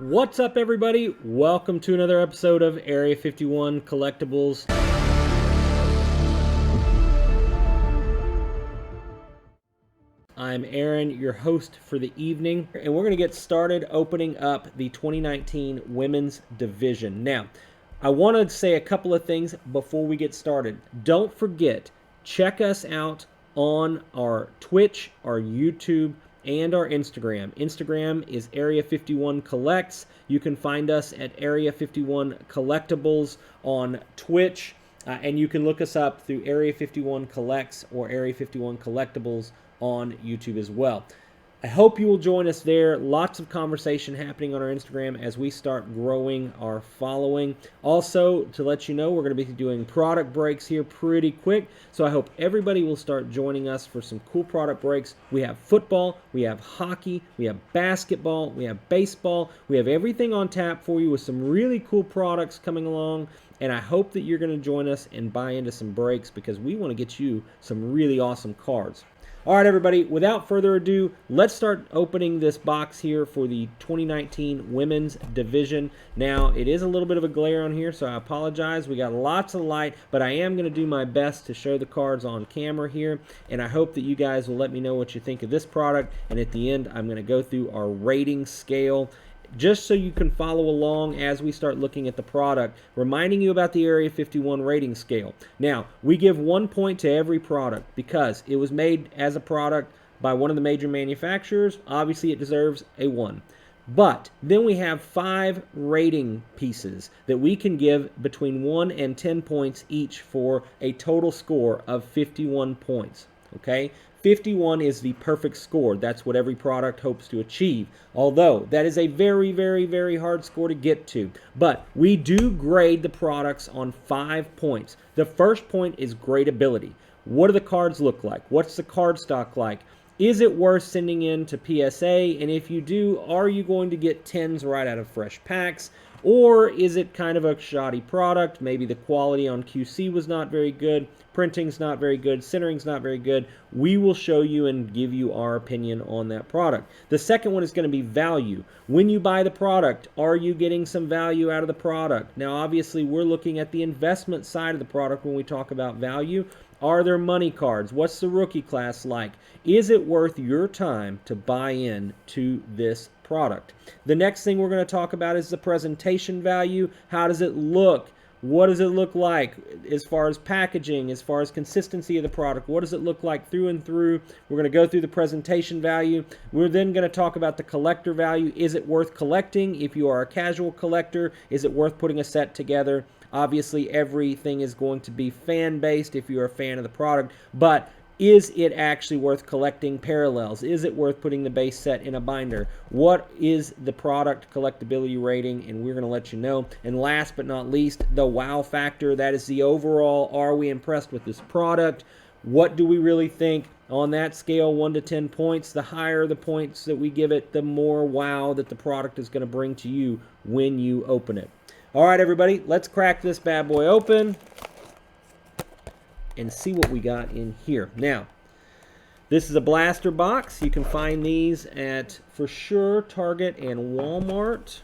What's up, everybody? Welcome to another episode of Area 51 Collectibles. I'm Aaron, your host for the evening, and we're going to get started opening up the 2019 Women's Division. Now, I want to say a couple of things before we get started. Don't forget, check us out on our Twitch, our YouTube, and our Instagram. Instagram is Area 51 Collects. You can find us at Area 51 Collectibles on Twitch, and you can look us up through Area 51 Collects or Area 51 Collectibles on YouTube as well. I hope you will join us there. Lots of conversation happening on our Instagram as we start growing our following. Also, to let you know, we're going to be doing product breaks here pretty quick, so I hope everybody will start joining us for some cool product breaks. We have football, we have hockey, we have basketball, we have baseball. We have everything on tap for you with some really cool products coming along, and I hope that you're going to join us and buy into some breaks because we want to get you some really awesome cards. All right, everybody, without further ado, let's start opening this box here for the 2019 Women's Division. Now, it is a little bit of a glare on here, so I apologize. We got lots of light, but I am going to do my best to show the cards on camera here, and I hope that you guys will let me know what you think of this product, and at the end, I'm going to go through our rating scale just so you can follow along as we start looking at the product, reminding you about the Area 51 rating scale. Now, we give 1 point to every product because it was made as a product by one of the major manufacturers. Obviously, it deserves a 1. But then we have 5 rating pieces that we can give between 1 and 10 points each for a total score of 51 points. Okay? 51 is the perfect score. That's what every product hopes to achieve. Although, that is a very, very, very hard score to get to. But we do grade the products on 5 points. The first point is gradability. What do the cards look like? What's the card stock like? Is it worth sending in to PSA? And if you do, are you going to get 10s right out of fresh packs? Or is it kind of a shoddy product? Maybe the quality on QC was not very good, printing's not very good, centering's not very good. We will show you and give you our opinion on that product. The second one is going to be value. When you buy the product, are you getting some value out of the product? Now, obviously, we're looking at the investment side of the product when we talk about value. Are there money cards? What's the rookie class like? Is it worth your time to buy in to this product? The next thing we're going to talk about is the presentation value. How does it look? What does it look like as far as packaging, as far as consistency of the product? What does it look like through and through? We're going to go through the presentation value. We're then going to talk about the collector value. Is it worth collecting? If you are a casual collector, is it worth putting a set together? Obviously, everything is going to be fan-based if you're a fan of the product, but is it actually worth collecting parallels? Is it worth putting the base set in a binder? What is the product collectability rating? And we're going to let you know. And last but not least, the wow factor. That is the overall, are we impressed with this product? What do we really think? On that scale, 1 to 10 points, the higher the points that we give it, the more wow that the product is going to bring to you when you open it. All right, everybody, let's crack this bad boy open and see what we got in here. Now, this is a blaster box. You can find these at, for sure, Target and Walmart.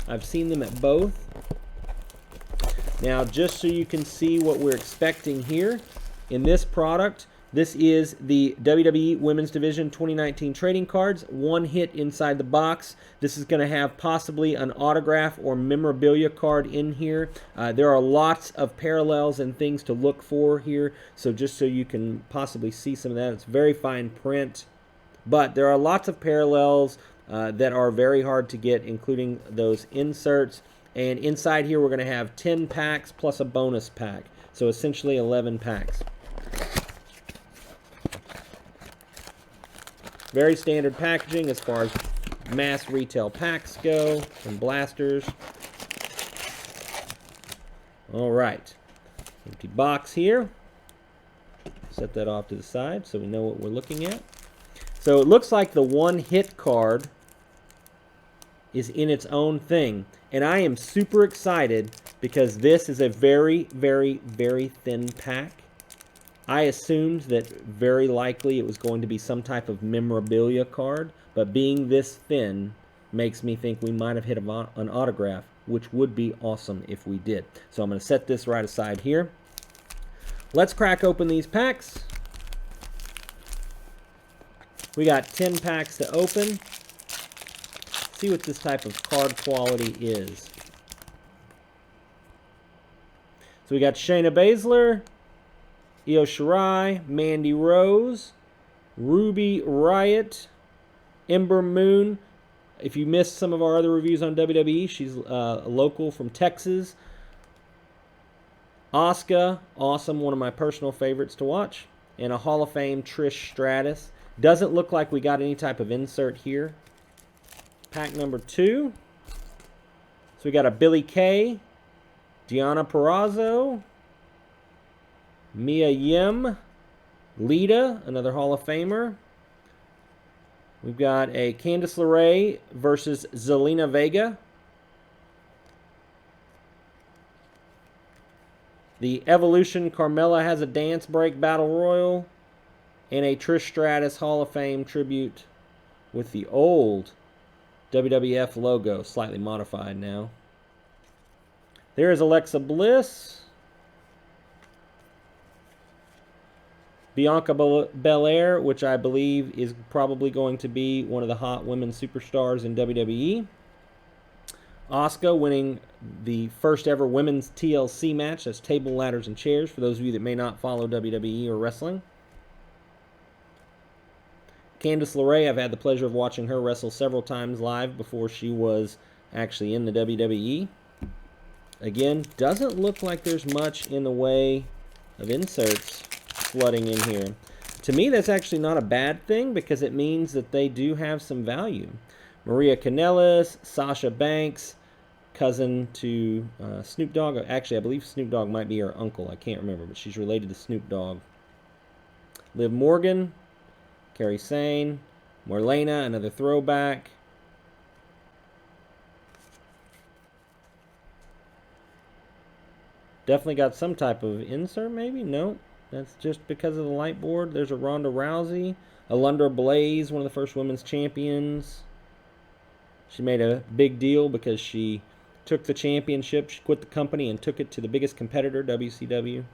I've seen them at both. Now, just so you can see what we're expecting here in this product, this is the WWE Women's Division 2019 trading cards. 1 hit inside the box. This is going to have possibly an autograph or memorabilia card in here. There are lots of parallels and things to look for here. So just so you can possibly see some of that, it's very fine print. But there are lots of parallels that are very hard to get, including those inserts. And inside here, we're going to have 10 packs plus a bonus pack. So essentially 11 packs. Very standard packaging as far as mass retail packs go and blasters. All right, empty box here. Set that off to the side so we know what we're looking at. So it looks like the 1 hit card is in its own thing. And I am super excited because this is a very, very, very thin pack. I assumed that very likely it was going to be some type of memorabilia card, but being this thin, makes me think we might have hit an autograph, which would be awesome if we did. So I'm going to set this right aside here. Let's crack open these packs. We got 10 packs to open. See what this type of card quality is. So we got Shayna Baszler, Io Shirai, Mandy Rose, Ruby Riott, Ember Moon. If you missed some of our other reviews on WWE, she's a local from Texas. Asuka, awesome, one of my personal favorites to watch. And a Hall of Fame Trish Stratus. Doesn't look like we got any type of insert here. Pack number 2. So we got a Billie Kay, Deonna Purrazzo, Mia Yim, Lita, another Hall of Famer. We've got a Candice LeRae versus Zelina Vega. The Evolution Carmella Has a Dance Break Battle Royal. And a Trish Stratus Hall of Fame tribute with the old WWF logo, slightly modified now. There is Alexa Bliss. Bianca Belair, which I believe is probably going to be one of the hot women superstars in WWE. Asuka winning the first ever women's TLC match. That's table, ladders, and chairs for those of you that may not follow WWE or wrestling. Candice LeRae, I've had the pleasure of watching her wrestle several times live before she was actually in the WWE. Again, doesn't look like there's much in the way of inserts flooding in here. To me, that's actually not a bad thing because it means that they do have some value. Maria Kanellis, Sasha Banks, cousin to Snoop Dogg. Actually, I believe Snoop Dogg might be her uncle. I can't remember, but she's related to Snoop Dogg. Liv Morgan, Kairi Sane, Marlena, another throwback. Definitely got some type of insert, maybe? No, that's just because of the light board. There's a Ronda Rousey, Alundra Blaze, one of the first women's champions. She made a big deal because she took the championship, she quit the company and took it to the biggest competitor, WCW.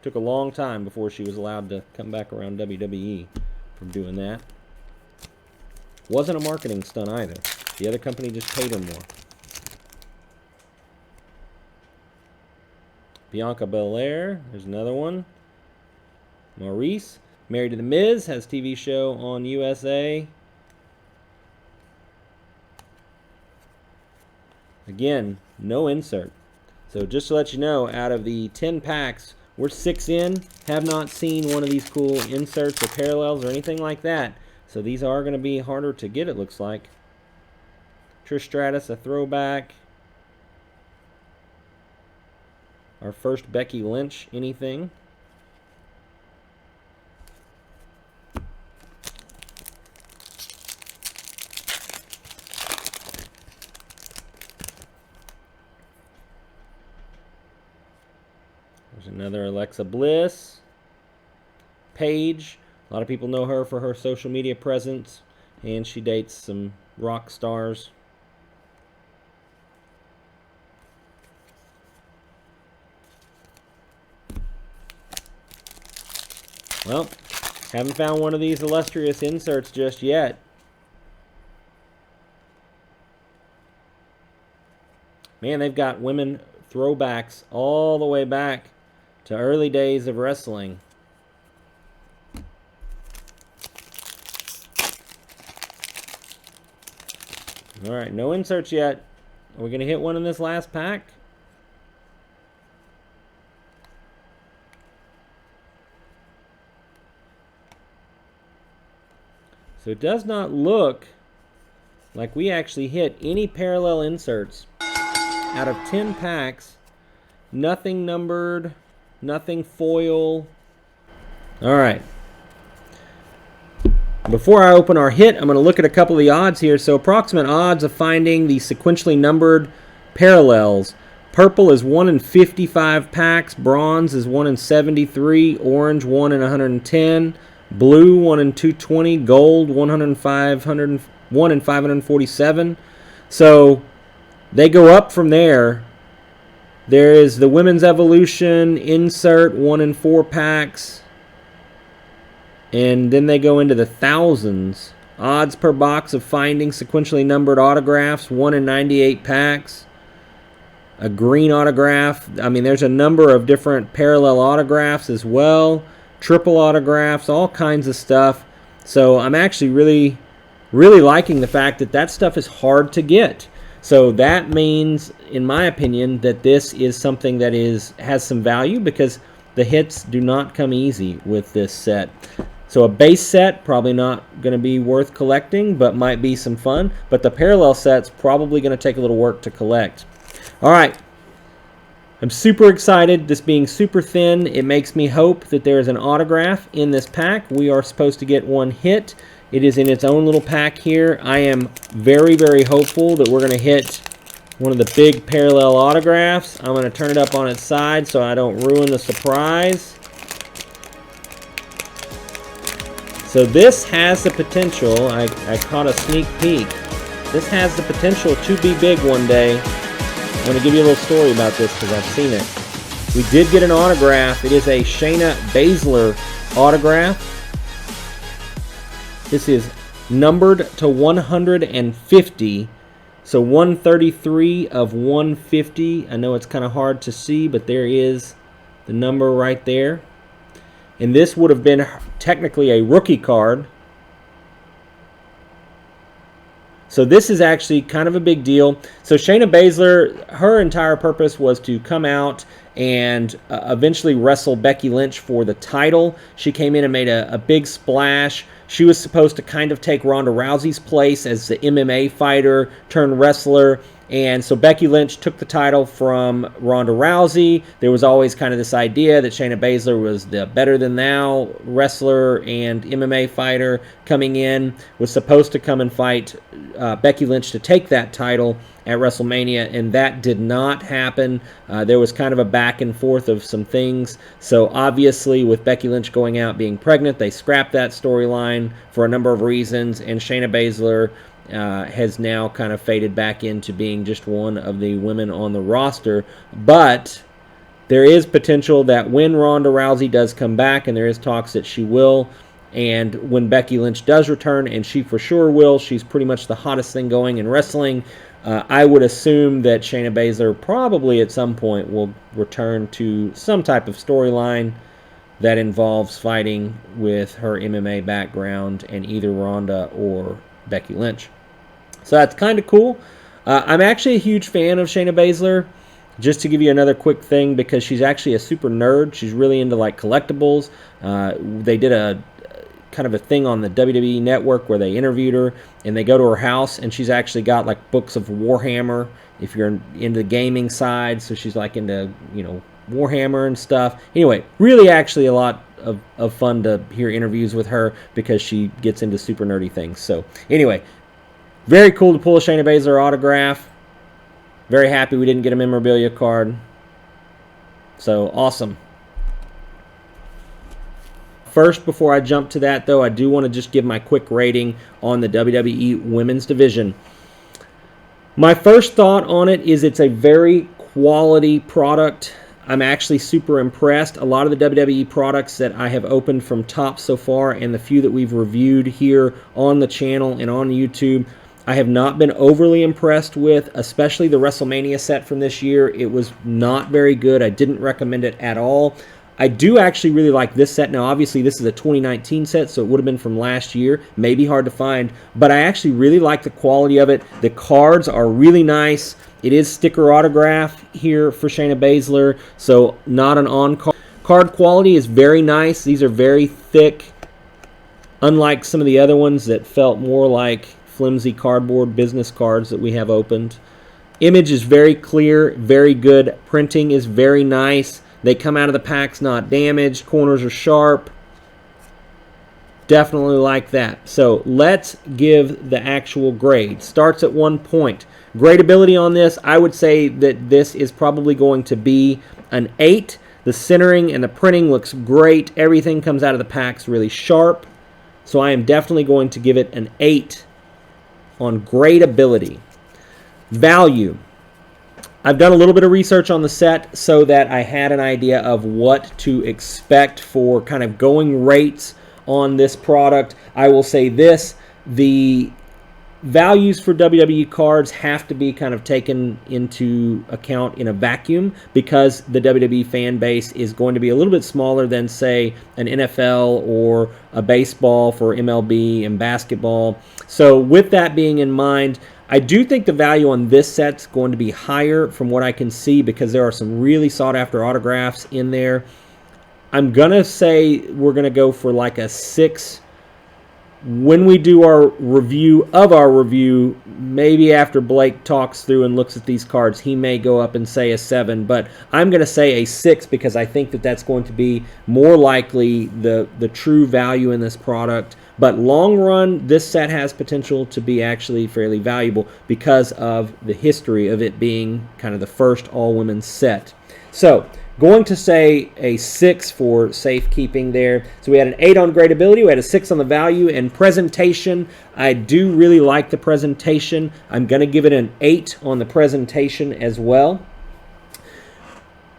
Took a long time before she was allowed to come back around WWE from doing that. Wasn't a marketing stunt either. The other company just paid her more. Bianca Belair, there's another one. Maurice, married to The Miz, has a TV show on USA. Again, no insert. So just to let you know, out of the 10 packs, we're 6 in, have not seen one of these cool inserts or parallels or anything like that. So these are going to be harder to get, it looks like. Trish Stratus, a throwback. Our first Becky Lynch, anything. There's another Alexa Bliss. Paige. A lot of people know her for her social media presence, and she dates some rock stars. Well, haven't found one of these illustrious inserts just yet. Man, they've got women throwbacks all the way back to early days of wrestling. All right, no inserts yet. Are we going to hit one in this last pack? So it does not look like we actually hit any parallel inserts. Out of 10 packs, nothing numbered, nothing foil. All right. Before I open our hit, I'm going to look at a couple of the odds here. So approximate odds of finding the sequentially numbered parallels. Purple is 1 in 55 packs. Bronze is 1 in 73. Orange, 1 in 110. Blue, 1 in 220. Gold, 1 in 1 in 547. So they go up from there. There is the Women's Evolution insert, 1 in 4 packs. And then they go into the thousands. Odds per box of finding sequentially numbered autographs, 1 in 98 packs. A green autograph. I mean, there's a number of different parallel autographs as well. Triple autographs, all kinds of stuff. So I'm actually really, really liking the fact that that stuff is hard to get. So that means, in my opinion, that this is something that has some value, because the hits do not come easy with this set. So a base set, probably not going to be worth collecting, but might be some fun. But the parallel set's probably going to take a little work to collect. All right. I'm super excited. This being super thin, it makes me hope that there is an autograph in this pack. We are supposed to get one hit. It is in its own little pack here. I am very, very hopeful that we're going to hit one of the big parallel autographs. I'm going to turn it up on its side so I don't ruin the surprise. So this has the potential, I caught a sneak peek. This has the potential to be big one day. I'm going to give you a little story about this because I've seen it. We did get an autograph. It is a Shayna Baszler autograph. This is numbered to 150. So 133 of 150. I know it's kind of hard to see, but there is the number right there. And this would have been technically a rookie card. So this is actually kind of a big deal. So Shayna Baszler, her entire purpose was to come out and eventually wrestle Becky Lynch for the title. She came in and made a big splash. She was supposed to kind of take Ronda Rousey's place as the MMA fighter turned wrestler. And so Becky Lynch took the title from Ronda Rousey. There was always kind of this idea that Shayna Baszler was the better-than-thou wrestler and MMA fighter coming in, was supposed to come and fight Becky Lynch to take that title at WrestleMania, and that did not happen. There was kind of a back and forth of some things. So obviously with Becky Lynch going out being pregnant, they scrapped that storyline for a number of reasons, and Shayna Baszler has now kind of faded back into being just one of the women on the roster. But there is potential that when Ronda Rousey does come back, and there is talks that she will, and when Becky Lynch does return, and she for sure will, she's pretty much the hottest thing going in wrestling, I would assume that Shayna Baszler probably at some point will return to some type of storyline that involves fighting with her MMA background and either Ronda or Becky Lynch. So that's kind of cool. I'm actually a huge fan of Shayna Baszler. Just to give you another quick thing, because she's actually a super nerd. She's really into like collectibles. They did a kind of a thing on the WWE Network where they interviewed her, and they go to her house, and she's actually got like books of Warhammer. If you're into the gaming side, so she's like into Warhammer and stuff. Anyway, really actually a lot of fun to hear interviews with her because she gets into super nerdy things. So anyway, very cool to pull a Shayna Baszler autograph. Very happy we didn't get a memorabilia card. So awesome. First, before I jump to that though, I do want to just give my quick rating on the WWE Women's Division. My first thought on it is it's a very quality product. I'm actually super impressed. A lot of the WWE products that I have opened from Top so far, and the few that we've reviewed here on the channel and on YouTube, I have not been overly impressed with, especially the WrestleMania set from this year. It was not very good. I didn't recommend it at all. I do actually really like this set. Now, obviously, this is a 2019 set, so it would have been from last year. Maybe hard to find, but I actually really like the quality of it. The cards are really nice. It is sticker autograph here for Shayna Baszler, so not an on-card. Card quality is very nice. These are very thick, unlike some of the other ones that felt more like flimsy cardboard business cards that we have opened. Image is very clear, very good. Printing is very nice. They come out of the packs not damaged. Corners are sharp. Definitely like that. So let's give the actual grade. Starts at 1 point. Gradability on this, I would say that this is probably going to be an 8. The centering and the printing looks great. Everything comes out of the packs really sharp. So I am definitely going to give it an 8 on gradability. Value. I've done a little bit of research on the set so that I had an idea of what to expect for kind of going rates on this product. I will say this, the values for WWE cards have to be kind of taken into account in a vacuum because the WWE fan base is going to be a little bit smaller than, say, an NFL or a baseball for MLB and basketball. So with that being in mind, I do think the value on this set's going to be higher from what I can see because there are some really sought-after autographs in there. I'm going to say we're going to go for like a 6. When we do our review of our review, maybe after Blake talks through and looks at these cards, he may go up and say a 7, but I'm going to say a 6 because I think that that's going to be more likely the true value in this product. But long run, this set has potential to be actually fairly valuable because of the history of it being kind of the first all-women's set. So, going to say a 6 for safekeeping there. So we had an 8 on gradability, we had a 6 on the value, and presentation. I do really like the presentation. I'm going to give it an 8 on the presentation as well.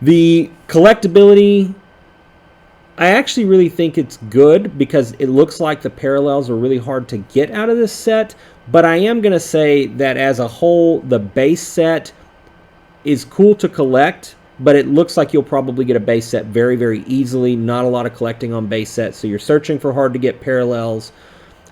The collectability, I actually really think it's good because it looks like the parallels are really hard to get out of this set, but I am going to say that as a whole, the base set is cool to collect, but it looks like you'll probably get a base set very, very easily. Not a lot of collecting on base sets, so you're searching for hard to get parallels.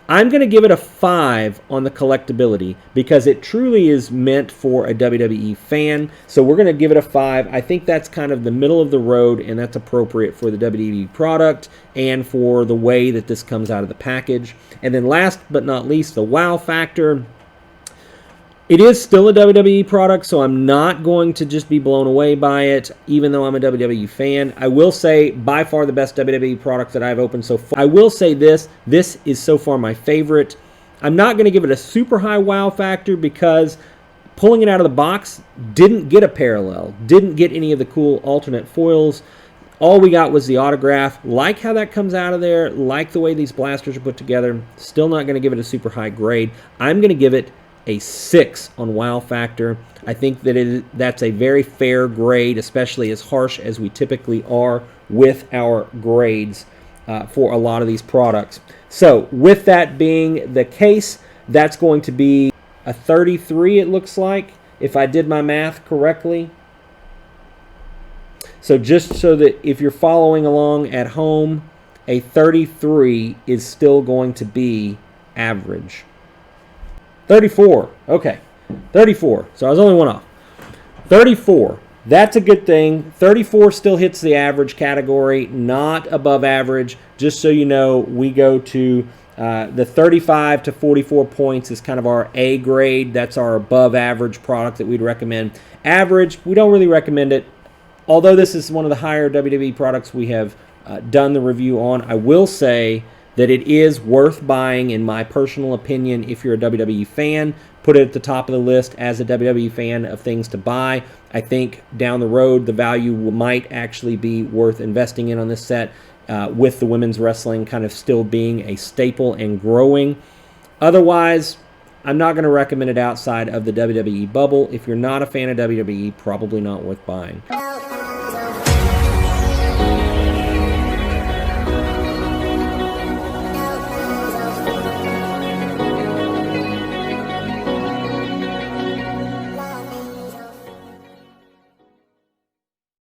I'm going to give it a 5 on the collectability because it truly is meant for a WWE fan. So we're going to give it a 5. I think that's kind of the middle of the road, and that's appropriate for the WWE product and for the way that this comes out of the package. And then last but not least, the wow factor. It is still a WWE product, so I'm not going to just be blown away by it, even though I'm a WWE fan. I will say, by far the best WWE product that I've opened so far. I will say this is so far my favorite. I'm not going to give it a super high wow factor because pulling it out of the box didn't get a parallel, didn't get any of the cool alternate foils. All we got was the autograph. Like how that comes out of there, like the way these blasters are put together. Still not going to give it a super high grade. I'm going to give it a 6 on wow factor. I think that that's a very fair grade, especially as harsh as we typically are with our grades for a lot of these products. So with that being the case, that's going to be a 33, it looks like, if I did my math correctly. So just so that if you're following along at home, a 33 is still going to be average. 34. Okay. 34. So I was only one off. 34. That's a good thing. 34 still hits the average category, not above average. Just so you know, we go to the 35 to 44 points is kind of our A grade. That's our above average product that we'd recommend. Average, we don't really recommend it. Although this is one of the higher WWE products we have done the review on, I will say that it is worth buying, in my personal opinion, if you're a WWE fan. Put it at the top of the list as a WWE fan of things to buy. I think down the road, the value might actually be worth investing in on this set, with the women's wrestling kind of still being a staple and growing. Otherwise, I'm not going to recommend it outside of the WWE bubble. If you're not a fan of WWE, probably not worth buying.